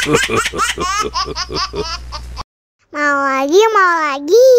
Mau lagi, mau lagi.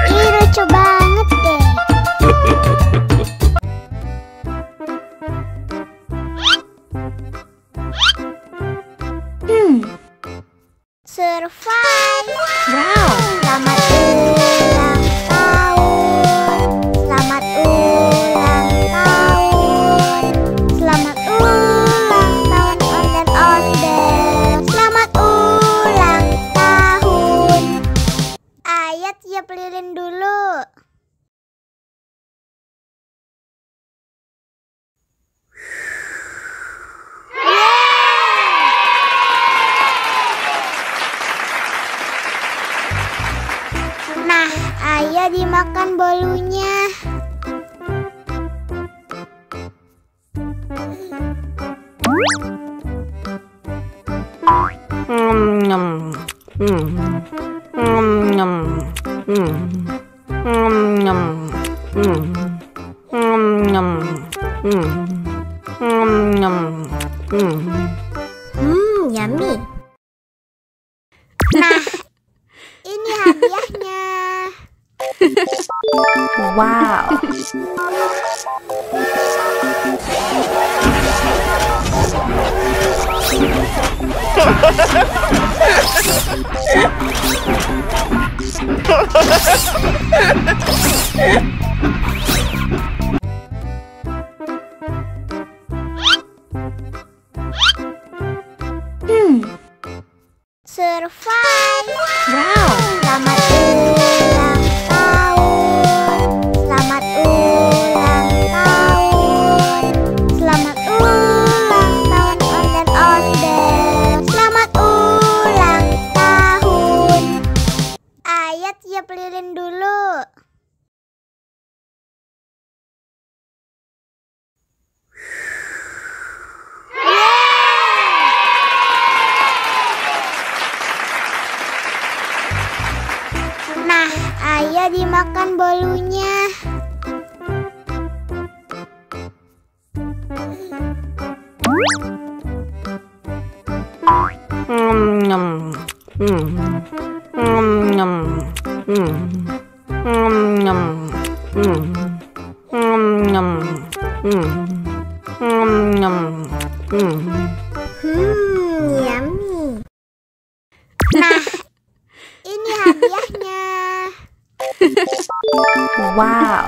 Ih, lucu banget deh. Survive. Wow. Selamat ulang tahun. Selamat ulang tahun. Selamat ulang tahun ondel-ondel. Selamat ulang tahun. Ayo tiup lilin dulu. Nah, ayo dimakan bolunya. Yummy. Nah, ini hadiahnya. Wow. Survive. Wow. Selamat ulang tahun. Selamat ulang tahun. Selamat ulang tahun ondel-ondel. Selamat ulang tahun. Ayo tiup lilin dulu. Nah, ayo dimakan bolunya. Yummy. Nah, ini hadiahnya. Wow.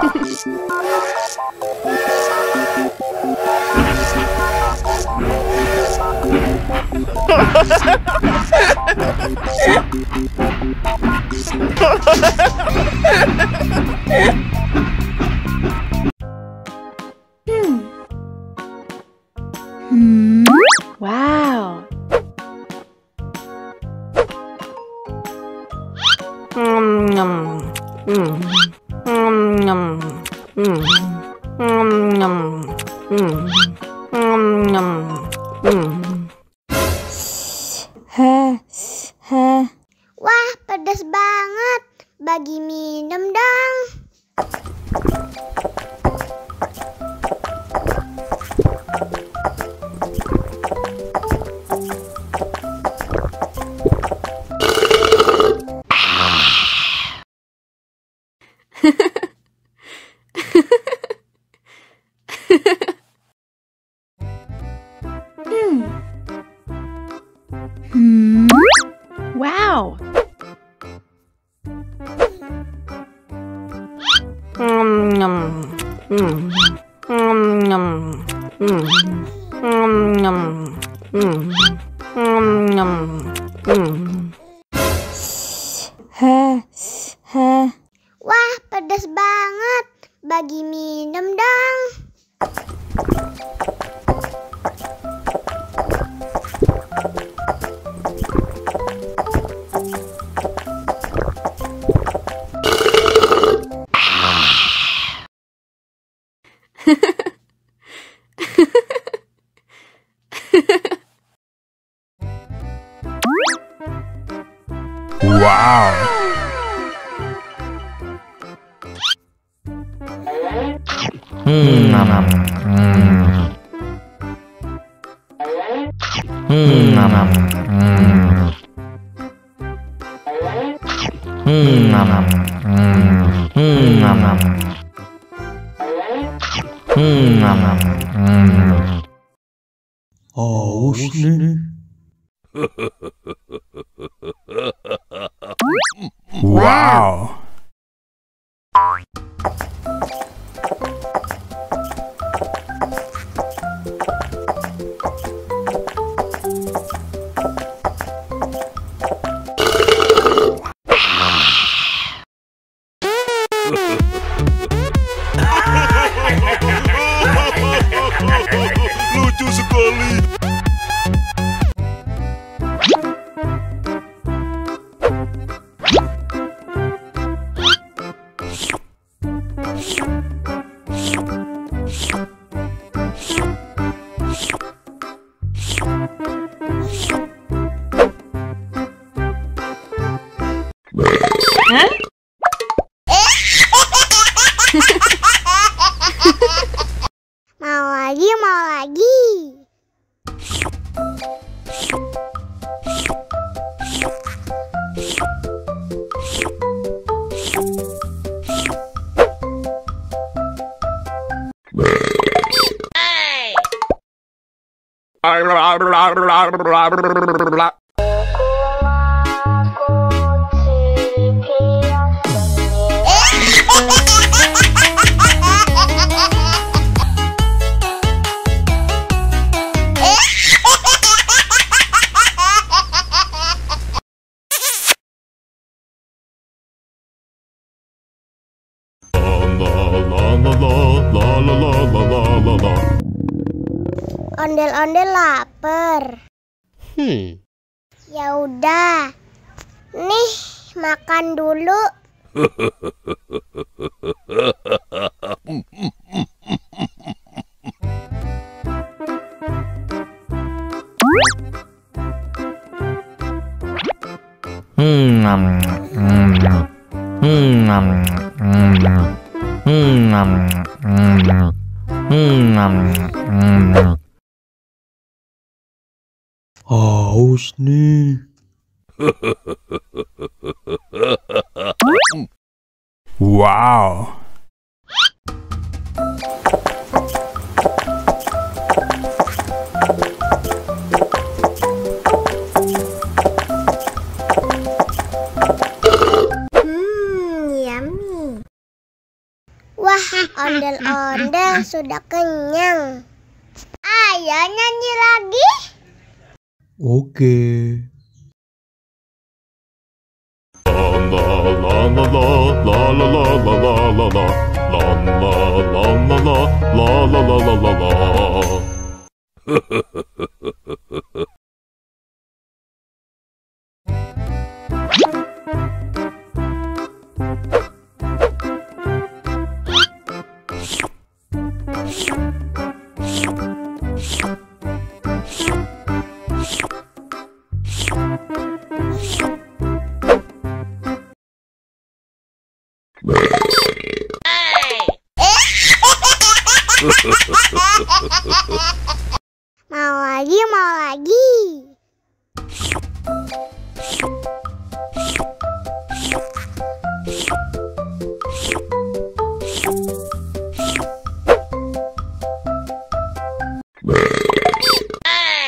Wow. Wah, pedas banget. Bagi minum dong. Wow. Wah, pedas banget. Bagi minum dong. Wow. Haus nih. Wow. Lucu sekali. Mau lagi, mau lagi. Ondel-ondel lapar. Ya udah. Nih, makan dulu. Haus nih. Wow. Yummy. Wah, ondel-ondel sudah kenyang. Ayo nyanyi lagi. Oke. Mau lagi, mau lagi. Hey!